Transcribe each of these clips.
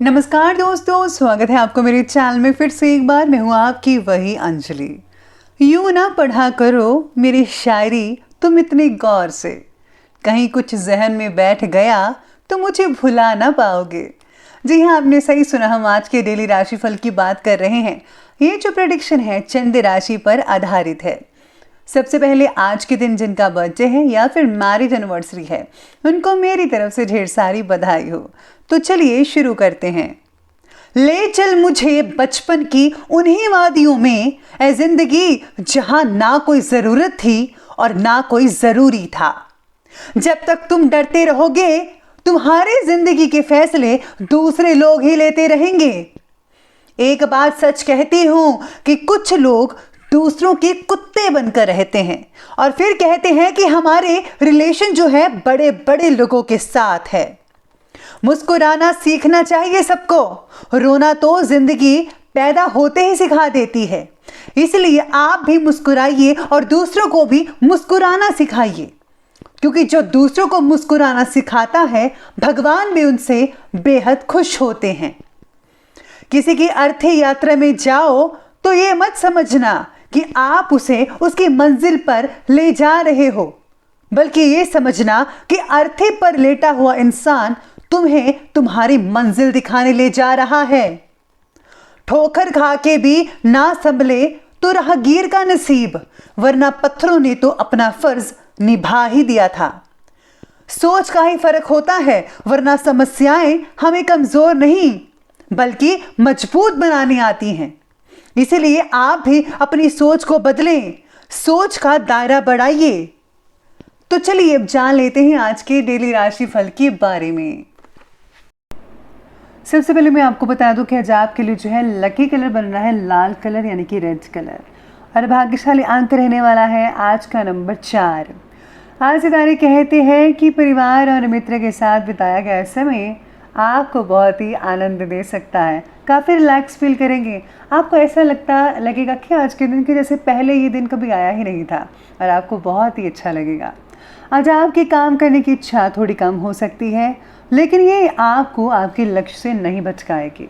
नमस्कार दोस्तों, स्वागत है आपको मेरे चैनल में फिर से एक बार। मैं हूँ आपकी वही अंजलि। यूँ ना पढ़ा करो मेरी शायरी तुम इतनी गौर से, कहीं कुछ जहन में बैठ गया तो मुझे भुला ना पाओगे। जी हाँ, आपने सही सुना, हम आज के डेली राशिफल की बात कर रहे हैं। ये जो प्रेडिक्शन है चंद राशि पर आधारित है। सबसे पहले आज के दिन जिनका बर्थडे है या फिर मैरिज एनिवर्सरी है, उनको मेरी तरफ से ढेर सारी बधाई हो। तो चलिए शुरू करते हैं। ले चल मुझे बचपन की उन्हीं वादियों में, ए जिंदगी जहां ना कोई जरूरत थी और ना कोई जरूरी था। जब तक तुम डरते रहोगे, तुम्हारे जिंदगी के फैसले दूसरे लोग ही लेते रहेंगे। एक बात सच कहती हूं कि कुछ लोग दूसरों के कुत्ते बनकर रहते हैं और फिर कहते हैं कि हमारे रिलेशन जो है बड़े बड़े लोगों के साथ है। मुस्कुराना सीखना चाहिए सबको, रोना तो जिंदगी पैदा होते ही सिखा देती है। इसलिए आप भी मुस्कुराइए और दूसरों को भी मुस्कुराना सिखाइए, क्योंकि जो दूसरों को मुस्कुराना सिखाता है, भगवान भी उनसे बेहद खुश होते हैं। किसी की अर्थी यात्रा में जाओ तो ये मत समझना कि आप उसे उसकी मंजिल पर ले जा रहे हो, बल्कि ये समझना कि अर्थी पर लेटा हुआ इंसान तुम्हें तुम्हारी मंजिल दिखाने ले जा रहा है। ठोकर खा के भी ना संभले तो राहगीर का नसीब, वरना पत्थरों ने तो अपना फर्ज निभा ही दिया था। सोच का ही फर्क होता है, वरना समस्याएं हमें कमजोर नहीं बल्कि मजबूत बनाने आती हैं। इसलिए आप भी अपनी सोच को बदलें, सोच का दायरा बढ़ाइए। तो चलिए अब जान लेते हैं आज के डेली राशिफल के बारे में। सबसे पहले मैं आपको बता दूं कि आज आपके लिए जो है लकी कलर बन रहा है लाल कलर, यानी कि रेड कलर। और भाग्यशाली अंक रहने वाला है आज का नंबर 4। आज सितारे कहते हैं कि परिवार और मित्र के साथ बिताया गया समय आपको बहुत ही आनंद दे सकता है। काफ़ी रिलैक्स फील करेंगे। आपको ऐसा लगेगा कि आज के दिन के जैसे पहले ये दिन कभी आया ही नहीं था, और आपको बहुत ही अच्छा लगेगा। आज आपके काम करने की इच्छा थोड़ी कम हो सकती है, लेकिन ये आपको आपके लक्ष्य से नहीं भटकाएगी।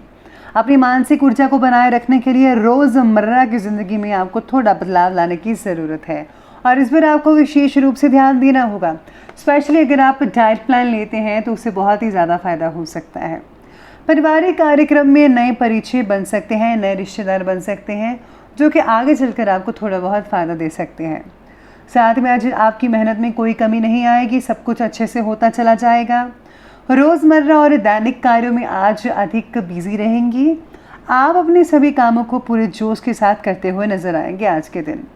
अपनी मानसिक ऊर्जा को बनाए रखने के लिए रोज़मर्रा की ज़िंदगी में आपको थोड़ा बदलाव लाने की ज़रूरत है, और इस पर आपको विशेष रूप से ध्यान देना होगा। स्पेशली अगर आप डाइट प्लान लेते हैं तो उससे बहुत ही ज़्यादा फायदा हो सकता है। पारिवारिक कार्यक्रम में नए परिचय बन सकते हैं, नए रिश्तेदार बन सकते हैं, जो कि आगे चलकर आपको थोड़ा बहुत फ़ायदा दे सकते हैं। साथ में आज आपकी मेहनत में कोई कमी नहीं आएगी, सब कुछ अच्छे से होता चला जाएगा। रोज़मर्रा और दैनिक कार्यों में आज अधिक बिजी रहेंगी। आप अपने सभी कामों को पूरे जोश के साथ करते हुए नजर आएंगे आज के दिन।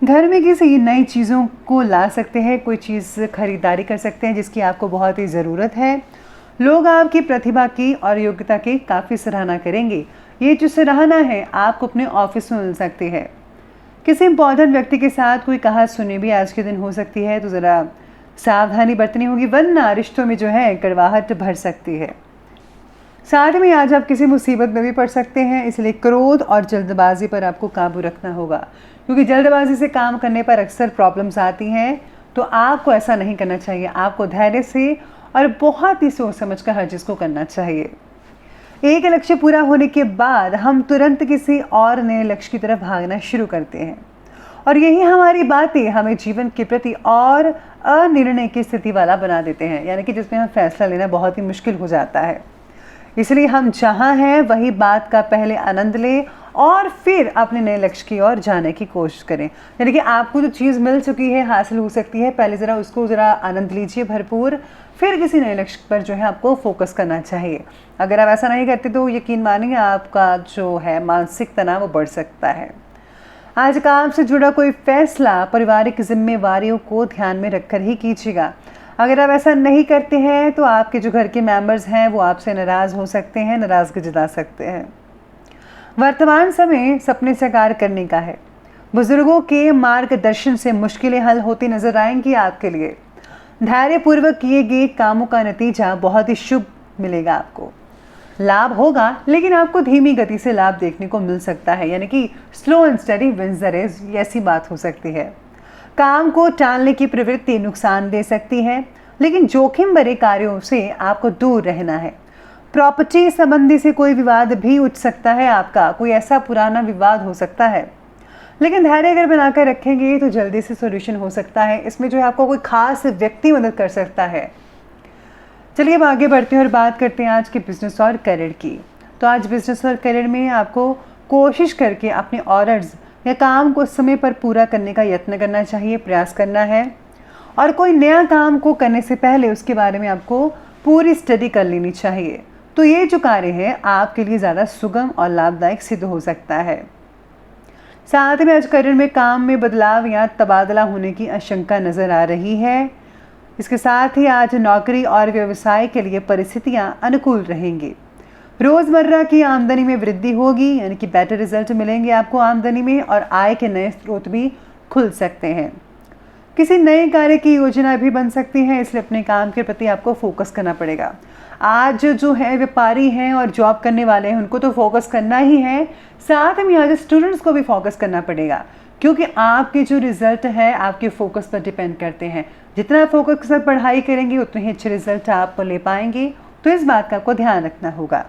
घर में किसी नई चीज़ों को ला सकते हैं, कोई चीज़ खरीदारी कर सकते हैं जिसकी आपको बहुत ही ज़रूरत है। लोग आपकी प्रतिभा की और योग्यता की काफ़ी सराहना करेंगे। ये जो सराहना है आपको अपने ऑफिस में मिल सकती है। किसी इम्पोर्टेंट व्यक्ति के साथ कोई कहा सुनी भी आज के दिन हो सकती है, तो ज़रा सावधानी बरतनी होगी, वरना रिश्तों में जो है कड़वाहट भर सकती है। साथ में आज आप किसी मुसीबत में भी पड़ सकते हैं, इसलिए क्रोध और जल्दबाजी पर आपको काबू रखना होगा, क्योंकि जल्दबाजी से काम करने पर अक्सर प्रॉब्लम्स आती हैं। तो आपको ऐसा नहीं करना चाहिए। आपको धैर्य से और बहुत ही सोच समझ कर हर चीज़ को करना चाहिए। एक लक्ष्य पूरा होने के बाद हम तुरंत किसी और नए लक्ष्य की तरफ भागना शुरू करते हैं, और यही हमारी बातें हमें जीवन के प्रति और अनिर्णय की स्थिति वाला बना देते हैं, यानी कि जिसमें हम फैसला लेना बहुत ही मुश्किल हो जाता है। इसलिए हम जहाँ हैं वही बात का पहले आनंद लें और फिर अपने नए लक्ष्य की ओर जाने की कोशिश करें। यानी कि आपको जो चीज़ मिल चुकी है, हासिल हो सकती है, पहले ज़रा उसको ज़रा आनंद लीजिए भरपूर, फिर किसी नए लक्ष्य पर जो है आपको फोकस करना चाहिए। अगर आप ऐसा नहीं करते तो यकीन मानिए आपका जो है मानसिक तनाव वो बढ़ सकता है। आज काम से जुड़ा कोई फैसला पारिवारिक जिम्मेवारियों को ध्यान में रखकर ही कीजिएगा। अगर आप ऐसा नहीं करते हैं तो आपके जो घर के मेंबर्स हैं वो आपसे नाराज़ हो सकते हैं, नाराज़गी जता सकते हैं। वर्तमान समय सपने साकार करने का है। बुजुर्गों के मार्गदर्शन से मुश्किलें हल होती नजर आएंगी आपके लिए। धैर्यपूर्वक किए गए कामों का नतीजा बहुत ही शुभ मिलेगा आपको। लाभ होगा, लेकिन आपको धीमी गति से लाभ देखने को मिल सकता है, यानी कि slow and steady wins the race, ऐसी बात हो सकती है। काम को टालने की प्रवृत्ति नुकसान दे सकती है, लेकिन जोखिम भरे कार्यों से आपको दूर रहना है। प्रॉपर्टी संबंधी से कोई विवाद भी उठ सकता है, आपका कोई ऐसा पुराना विवाद हो सकता है, लेकिन धैर्य अगर बनाकर रखेंगे तो जल्दी से सॉल्यूशन हो सकता है। इसमें जो है आपको कोई खास व्यक्ति मदद कर सकता है। चलिए अब आगे बढ़ते हैं और बात करते हैं आज के बिजनेस और करियर की। तो आज बिजनेस और करियर में आपको कोशिश करके अपने ऑर्डर्स या काम को समय पर पूरा करने का यत्न करना चाहिए, प्रयास करना है। और कोई नया काम को करने से पहले उसके बारे में आपको पूरी स्टडी कर लेनी चाहिए। तो ये जो कार्य है आपके लिए ज़्यादा सुगम और लाभदायक सिद्ध हो सकता है। साथ में आज करियर में काम में बदलाव या तबादला होने की आशंका नज़र आ रही है। इसके साथ ही आज नौकरी और व्यवसाय के लिए परिस्थितियां अनुकूल रहेंगी। रोज़मर्रा की आमदनी में वृद्धि होगी, यानी कि बेटर रिजल्ट मिलेंगे आपको आमदनी में, और आय के नए स्रोत भी खुल सकते हैं। किसी नए कार्य की योजना भी बन सकती है, इसलिए अपने काम के प्रति आपको फोकस करना पड़ेगा। आज जो है व्यापारी हैं और जॉब करने वाले हैं उनको तो फोकस करना ही है, साथ में आज स्टूडेंट्स को भी फोकस करना पड़ेगा, क्योंकि आपके जो रिजल्ट है आपके फोकस पर डिपेंड करते हैं। जितना फोकस के साथ पढ़ाई करेंगे उतने ही अच्छे रिजल्ट आप ले पाएंगे, तो इस बात का आपको ध्यान रखना होगा।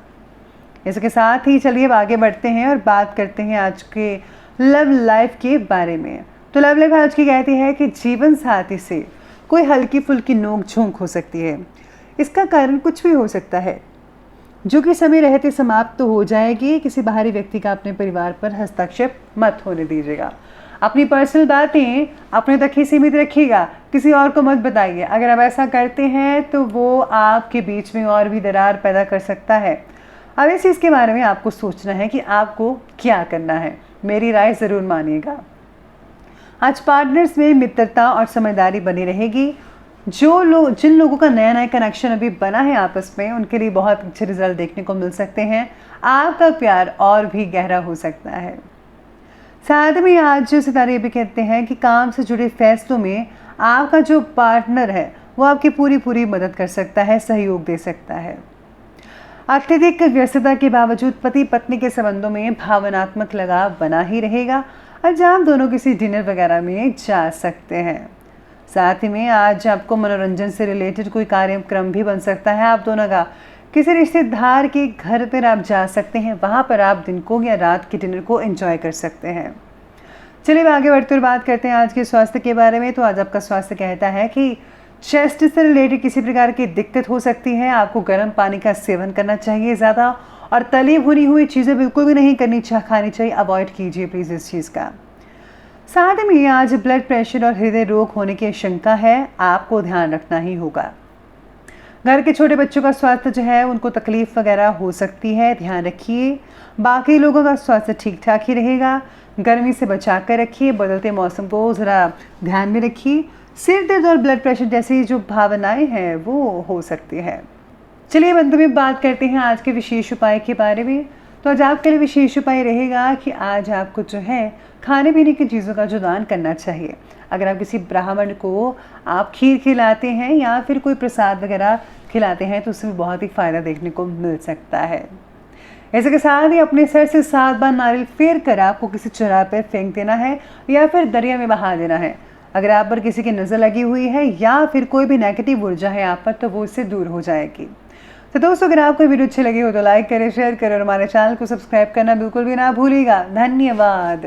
इसके साथ ही चलिए अब आगे बढ़ते हैं और बात करते हैं आज के लव लाइफ के बारे में। तो लव लाइफ आज की कहती है कि जीवन साथी से कोई हल्की फुल्की नोक झोंक हो सकती है। इसका कारण कुछ भी हो सकता है, जो कि समय रहते समाप्त तो हो जाएगी। किसी बाहरी व्यक्ति का अपने परिवार पर हस्तक्षेप मत होने दीजिएगा। अपनी पर्सनल बातें अपने तक ही सीमित रखिएगा, किसी और को मत बताइए। अगर आप ऐसा करते हैं तो वो आपके बीच में और भी दरार पैदा कर सकता है। अब इस चीज़ के बारे में आपको सोचना है कि आपको क्या करना है। मेरी राय ज़रूर मानिएगा। आज पार्टनर्स में मित्रता और समझदारी बनी रहेगी। जिन लोगों का नया नया कनेक्शन अभी बना है आपस में, उनके लिए बहुत अच्छे रिजल्ट देखने को मिल सकते हैं। आपका प्यार और भी गहरा हो सकता है। साथ में आज जो सितारे भी कहते हैं कि काम से जुड़े फैसलों में आपका जो पार्टनर है वो आपकी पूरी मदद कर सकता है, सहयोग दे सकता है। अत्यधिक व्यस्तता के बावजूद पति पत्नी के संबंधों में भावनात्मक लगाव बना ही रहेगा। आज आप दोनों किसी डिनर वगैरह में जा सकते हैं। साथ ही में आज आपको मनोरंजन से रिलेटेड कोई कार्यक्रम भी बन सकता है आप दोनों का। किसी रिश्तेदार के घर पर आप जा सकते हैं, वहाँ पर आप दिन को या रात के डिनर को एंजॉय कर सकते हैं। चलिए आगे बढ़ते हुए बात करते हैं आज के स्वास्थ्य के बारे में। तो आज आपका स्वास्थ्य कहता है कि चेस्ट से रिलेटेड किसी प्रकार की दिक्कत हो सकती है। आपको गर्म पानी का सेवन करना चाहिए ज़्यादा, और तली भुनी हुई चीज़ें बिल्कुल भी नहीं खानी चाहिए। अवॉइड कीजिए प्लीज़ इस चीज़ का। साथ में आज ब्लड प्रेशर और हृदय रोग होने की आशंका है, आपको ध्यान रखना ही होगा। घर के छोटे बच्चों का स्वास्थ्य जो है उनको तकलीफ वगैरह हो सकती है, ध्यान रखिए। बाकी लोगों का स्वास्थ्य ठीक ठाक ही रहेगा। गर्मी से बचा कर रखिए, बदलते मौसम को ज़रा ध्यान में रखिए। सिर दर्द और ब्लड प्रेशर जैसी जो भावनाएं हैं वो हो सकती है। चलिए अंत में बात करते हैं आज के विशेष उपाय के बारे में। तो आज आपके लिए विशेष उपाय रहेगा कि आज आपको जो है खाने पीने की चीज़ों का जो दान करना चाहिए। अगर आप किसी ब्राह्मण को आप खीर खिलाते हैं या फिर कोई प्रसाद वगैरह खिलाते हैं तो उसमें बहुत ही फ़ायदा देखने को मिल सकता है। ऐसे के साथ ही अपने सर से 7 बार नारियल फेर कर आपको किसी चौराहे पर फेंक देना है या फिर दरिया में बहा देना है। अगर आप पर किसी की नज़र लगी हुई है या फिर कोई भी नेगेटिव ऊर्जा है आप पर, तो वो इससे दूर हो जाएगी। तो दोस्तों, अगर आपको वीडियो अच्छी लगी हो तो लाइक करें, शेयर करें और हमारे चैनल को सब्सक्राइब करना बिल्कुल भी ना भूलिएगा। धन्यवाद।